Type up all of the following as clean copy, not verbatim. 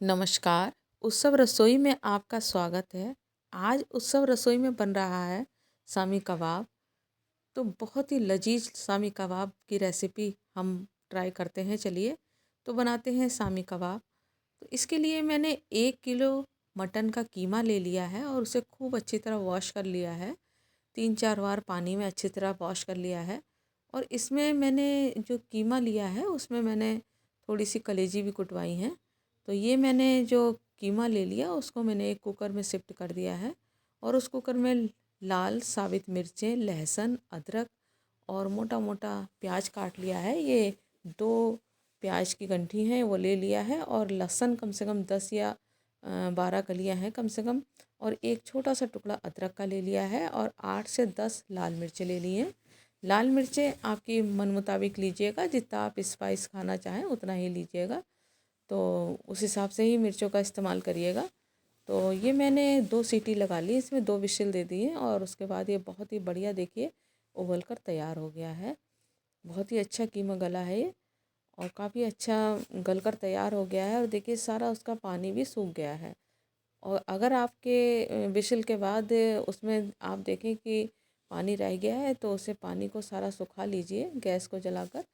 नमस्कार। उत्सव रसोई में आपका स्वागत है। आज उत्सव रसोई में बन रहा है शामी कबाब। तो बहुत ही लजीज शामी कबाब की रेसिपी हम ट्राई करते हैं। चलिए तो बनाते हैं शामी कबाब। तो इसके लिए मैंने 1 किलो मटन का कीमा ले लिया है और उसे खूब अच्छी तरह वॉश कर लिया है। 3-4 बार पानी में अच्छी तरह वॉश कर लिया है। और इसमें मैंने जो कीमा लिया है उसमें मैंने थोड़ी सी कलेजी भी कुटवाई हैं। तो ये मैंने जो कीमा ले लिया उसको मैंने एक कुकर में शिफ्ट कर दिया है। और उस कुकर में लाल साबित मिर्चें, लहसुन, अदरक और मोटा मोटा प्याज काट लिया है। ये 2 प्याज की गंठी हैं वो ले लिया है। और लहसुन कम से कम 10 या 12 कलियाँ हैं कम से कम। और एक छोटा सा टुकड़ा अदरक का ले लिया है। और 8 से 10 लाल मिर्चें ले ली हैं। लाल मिर्चें आपकी मन मुताबिक लीजिएगा, जितना आप स्पाइस खाना चाहें उतना ही लीजिएगा। तो उस हिसाब से ही मिर्चों का इस्तेमाल करिएगा। तो ये मैंने 2 सीटी लगा ली, इसमें 2 विशिल दे दिए। और उसके बाद ये बहुत ही बढ़िया देखिए उबल कर तैयार हो गया है। बहुत ही अच्छा कीमा गला है ये और काफ़ी अच्छा गल कर तैयार हो गया है। और देखिए सारा उसका पानी भी सूख गया है। और अगर आपके विशिल के बाद उसमें आप देखें कि पानी रह गया है तो उसे पानी को सारा सुखा लीजिए गैस को जलाकर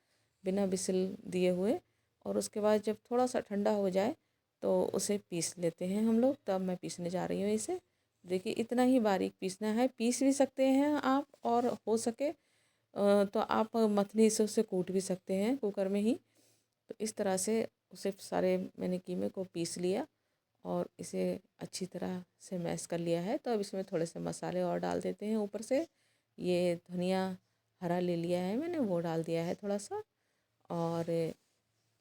बिना विशिल दिए हुए। और उसके बाद जब थोड़ा सा ठंडा हो जाए तो उसे पीस लेते हैं हम लोग। तब मैं पीसने जा रही हूँ इसे। देखिए इतना ही बारीक पीसना है। पीस भी सकते हैं आप और हो सके तो आप मथनी से उसे कूट भी सकते हैं कुकर में ही। तो इस तरह से उसे सारे मैंने कीमे को पीस लिया और इसे अच्छी तरह से मैश कर लिया है। तो अब इसमें थोड़े से मसाले और डाल देते हैं ऊपर से। ये धनिया हरा ले लिया है मैंने, वो डाल दिया है थोड़ा सा। और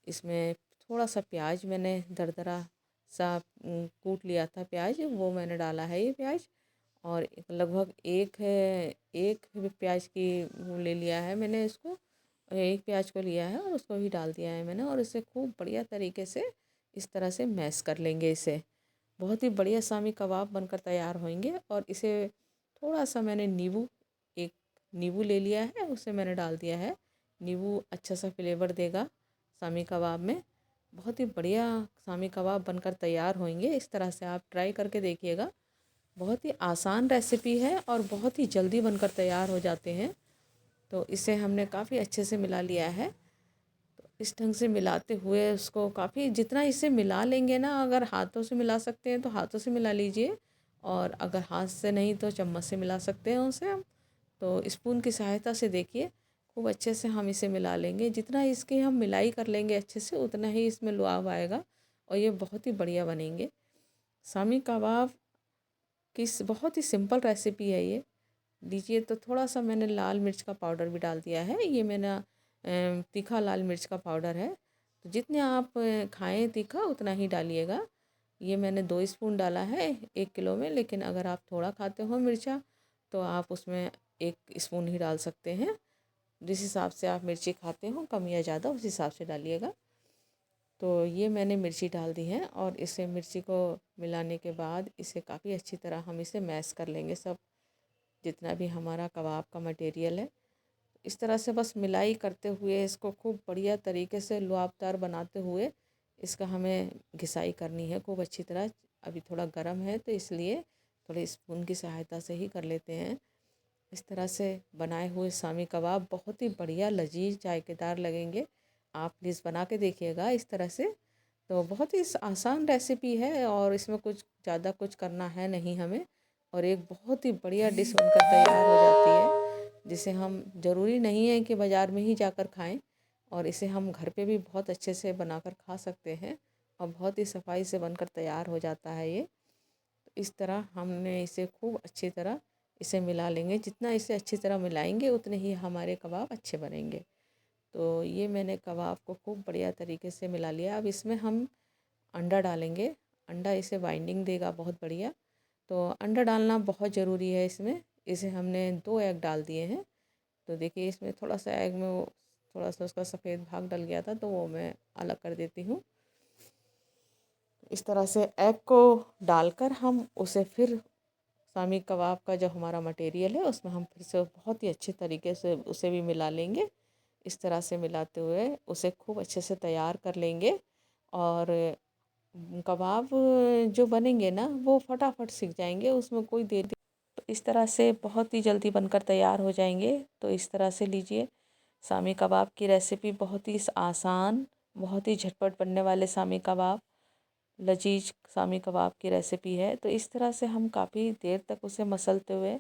इसमें थोड़ा सा प्याज मैंने दरदरा सा कूट लिया था प्याज, वो मैंने डाला है ये प्याज। और लगभग एक प्याज की वो ले लिया है मैंने इसको। एक प्याज को लिया है और उसको भी डाल दिया है मैंने। और इसे खूब बढ़िया तरीके से इस तरह से मैश कर लेंगे इसे। बहुत ही बढ़िया शामी कबाब बनकर तैयार होंगे। और इसे थोड़ा सा मैंने एक नींबू ले लिया है, उसे मैंने डाल दिया है। नींबू अच्छा सा फ्लेवर देगा शामी कबाब में। बहुत ही बढ़िया शामी कबाब बनकर तैयार होंगे। इस तरह से आप ट्राई करके देखिएगा। बहुत ही आसान रेसिपी है और बहुत ही जल्दी बनकर तैयार हो जाते हैं। तो इसे हमने काफ़ी अच्छे से मिला लिया है। तो इस ढंग से मिलाते हुए उसको काफ़ी जितना इसे मिला लेंगे ना, अगर हाथों से मिला सकते हैं तो हाथों से मिला लीजिए। और अगर हाथ से नहीं तो चम्मच से मिला सकते हैं उसे हम। तो स्पून की सहायता से देखिए खूब अच्छे से हम इसे मिला लेंगे। जितना इसकी हम मिलाई कर लेंगे अच्छे से उतना ही इसमें लुआव आएगा और ये बहुत ही बढ़िया बनेंगे। शामी कबाब की बहुत ही सिंपल रेसिपी है ये। लीजिए तो थोड़ा सा मैंने लाल मिर्च का पाउडर भी डाल दिया है। ये मेरा तीखा लाल मिर्च का पाउडर है। तो जितने आप खाएं तीखा उतना ही डालिएगा। ये मैंने 2 स्पून डाला है 1 किलो में। लेकिन अगर आप थोड़ा खाते हो मिर्चा तो आप उसमें 1 स्पून ही डाल सकते हैं। जिस हिसाब से आप मिर्ची खाते हो कम या ज़्यादा उस हिसाब से डालिएगा। तो ये मैंने मिर्ची डाल दी है और इसे मिर्ची को मिलाने के बाद इसे काफ़ी अच्छी तरह हम इसे मैश कर लेंगे सब, जितना भी हमारा कबाब का मटेरियल है। इस तरह से बस मिलाई करते हुए इसको खूब बढ़िया तरीके से लुआबदार बनाते हुए इसका हमें घिसाई करनी है खूब अच्छी तरह। अभी थोड़ा गर्म है तो इसलिए थोड़े स्पून की सहायता से ही कर लेते हैं। इस तरह से बनाए हुए शामी कबाब बहुत ही बढ़िया लजीज जायकेदार लगेंगे। आप प्लीज़ बना के देखिएगा इस तरह से। तो बहुत ही आसान रेसिपी है और इसमें कुछ ज़्यादा कुछ करना है नहीं हमें। और एक बहुत ही बढ़िया डिश बनकर तैयार हो जाती है, जिसे हम ज़रूरी नहीं है कि बाज़ार में ही जाकर खाएं। और इसे हम घर पे भी बहुत अच्छे से बनाकर खा सकते हैं और बहुत ही सफाई से बनकर तैयार हो जाता है ये। तो इस तरह हमने इसे खूब अच्छी तरह इसे मिला लेंगे। जितना इसे अच्छी तरह मिलाएंगे उतने ही हमारे कबाब अच्छे बनेंगे। तो ये मैंने कबाब को खूब बढ़िया तरीके से मिला लिया। अब इसमें हम अंडा डालेंगे। अंडा इसे बाइंडिंग देगा बहुत बढ़िया। तो अंडा डालना बहुत ज़रूरी है इसमें। इसे हमने 2 एग डाल दिए हैं। तो देखिए इसमें थोड़ा सा एग में वो थोड़ा सा उसका सफ़ेद भाग डल गया था तो वो मैं अलग कर देती हूँ। इस तरह से एग को डालकर हम उसे फिर शामी कबाब का जो हमारा मटेरियल है उसमें हम फिर से बहुत ही अच्छे तरीके से उसे भी मिला लेंगे। इस तरह से मिलाते हुए उसे खूब अच्छे से तैयार कर लेंगे। और कबाब जो बनेंगे ना वो फटाफट सिक जाएंगे, उसमें कोई देर तो इस तरह से बहुत ही जल्दी बनकर तैयार हो जाएंगे। तो इस तरह से लीजिए, शामी कबाब की रेसिपी बहुत ही आसान, बहुत ही झटपट बनने वाले शामी कबाब, लजीज शामी कबाब की रेसिपी है। तो इस तरह से हम काफ़ी देर तक उसे मसलते हुए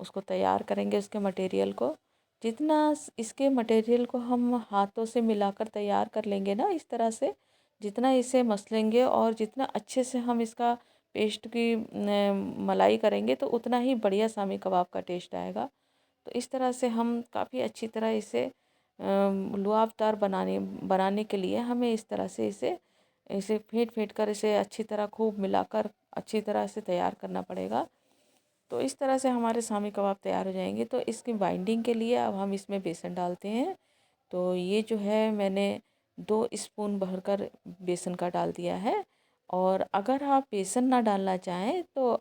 उसको तैयार करेंगे। उसके मटेरियल को जितना इसके मटेरियल को हम हाथों से मिलाकर तैयार कर लेंगे ना, इस तरह से जितना इसे मसलेंगे और जितना अच्छे से हम इसका पेस्ट की मलाई करेंगे तो उतना ही बढ़िया शामी कबाब का टेस्ट आएगा। तो इस तरह से हम काफ़ी अच्छी तरह इसे लुआबदार बनाने के लिए हमें इस तरह से इसे इसे फेंट फेंट कर इसे अच्छी तरह खूब मिलाकर अच्छी तरह से तैयार करना पड़ेगा। तो इस तरह से हमारे शामी कबाब तैयार हो जाएंगे। तो इसकी बाइंडिंग के लिए अब हम इसमें बेसन डालते हैं। तो ये जो है मैंने 2 स्पून भरकर बेसन का डाल दिया है। और अगर आप बेसन ना डालना चाहें तो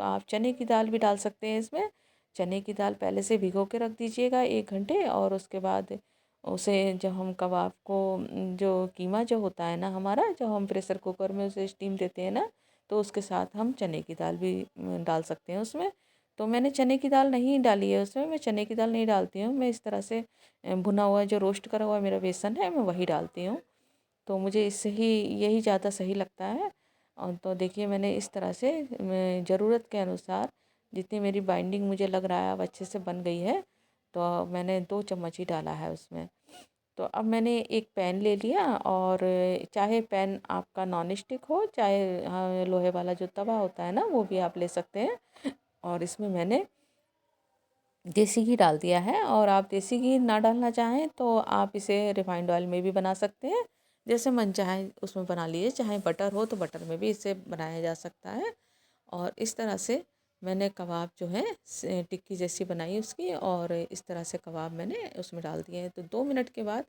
आप चने की दाल भी डाल सकते हैं इसमें। चने की दाल पहले से भिगो के रख दीजिएगा 1 घंटे, और उसके बाद उसे जब हम कबाब को जो कीमा जो होता है ना हमारा, जब हम प्रेशर कुकर में उसे स्टीम देते हैं ना, तो उसके साथ हम चने की दाल भी डाल सकते हैं उसमें। तो मैंने चने की दाल नहीं डाली है उसमें, मैं चने की दाल नहीं डालती हूँ। मैं इस तरह से भुना हुआ जो रोस्ट करा हुआ मेरा बेसन है मैं वही डालती हूँ। तो मुझे इससे ही यही ज़्यादा सही लगता है। और तो देखिए मैंने इस तरह से ज़रूरत के अनुसार जितनी मेरी बाइंडिंग मुझे लग रहा है अब अच्छे से बन गई है, तो मैंने 2 चम्मच ही डाला है उसमें। तो अब मैंने एक पैन ले लिया, और चाहे पैन आपका नॉन स्टिक हो, चाहे हाँ, लोहे वाला जो तवा होता है ना वो भी आप ले सकते हैं। और इसमें मैंने देसी घी डाल दिया है। और आप देसी घी ना डालना चाहें तो आप इसे रिफाइंड ऑयल में भी बना सकते हैं, जैसे मन चाहे उसमें बना लीजिए। चाहे बटर हो तो बटर में भी इसे बनाया जा सकता है। और इस तरह से मैंने कबाब जो है टिक्की जैसी बनाई उसकी, और इस तरह से कबाब मैंने उसमें डाल दिए हैं। तो 2 मिनट के बाद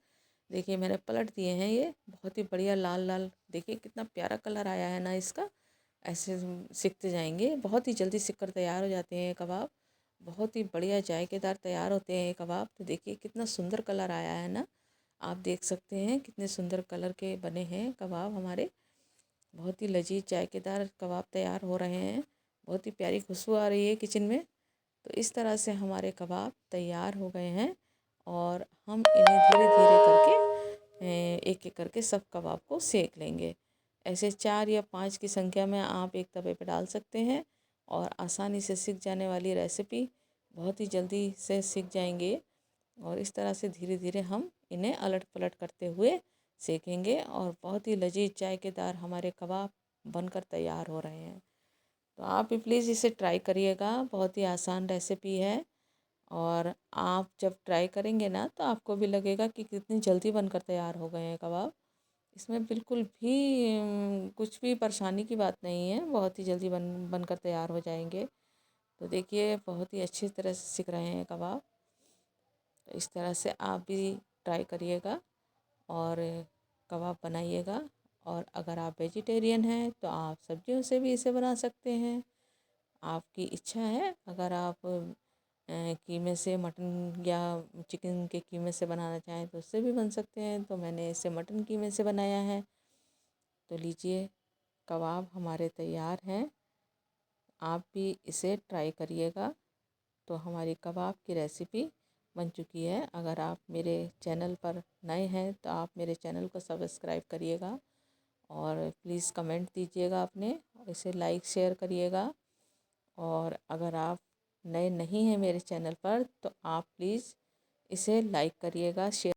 देखिए मैंने पलट दिए हैं, ये बहुत ही बढ़िया लाल लाल, देखिए कितना प्यारा कलर आया है ना इसका। ऐसे सिकते जाएंगे, बहुत ही जल्दी सिक कर तैयार हो जाते हैं ये कबाब, बहुत ही बढ़िया जायकेदार तैयार होते हैं ये कबाब। तो देखिए कितना सुंदर कलर आया है ना, आप देख सकते हैं कितने सुंदर कलर के बने हैं कबाब हमारे। बहुत ही लजीज जायकेदार कबाब तैयार हो रहे हैं, बहुत ही प्यारी खुशबू आ रही है किचन में। तो इस तरह से हमारे कबाब तैयार हो गए हैं, और हम इन्हें धीरे धीरे करके एक एक करके सब कबाब को सेक लेंगे। ऐसे 4 या 5 की संख्या में आप एक तवे पे डाल सकते हैं, और आसानी से सिक जाने वाली रेसिपी, बहुत ही जल्दी से सिक जाएंगे। और इस तरह से धीरे धीरे हम इन्हें अलट पलट करते हुए सेकेंगे, और बहुत ही लजीज जायकेदार हमारे कबाब बनकर तैयार हो रहे हैं। तो आप भी प्लीज़ इसे ट्राई करिएगा, बहुत ही आसान रेसिपी है। और आप जब ट्राई करेंगे ना तो आपको भी लगेगा कि कितनी जल्दी बनकर तैयार हो गए हैं कबाब। इसमें बिल्कुल भी कुछ भी परेशानी की बात नहीं है, बहुत ही जल्दी बनकर तैयार हो जाएंगे। तो देखिए बहुत ही अच्छी तरह से सिक रहे हैं कबाब। तो इस तरह से आप भी ट्राई करिएगा और कबाब बनाइएगा। और अगर आप वेजिटेरियन हैं तो आप सब्जियों से भी इसे बना सकते हैं, आपकी इच्छा है। अगर आप कीमे से मटन या चिकन के कीमे से बनाना चाहें तो उससे भी बन सकते हैं। तो मैंने इसे मटन कीमे से बनाया है। तो लीजिए, कबाब हमारे तैयार हैं, आप भी इसे ट्राई करिएगा। तो हमारी कबाब की रेसिपी बन चुकी है। अगर आप मेरे चैनल पर नए हैं तो आप मेरे चैनल को सब्सक्राइब करिएगा, और प्लीज़ कमेंट दीजिएगा अपने, और इसे लाइक शेयर करिएगा। और अगर आप नए नहीं हैं मेरे चैनल पर तो आप प्लीज़ इसे लाइक करिएगा, शेयर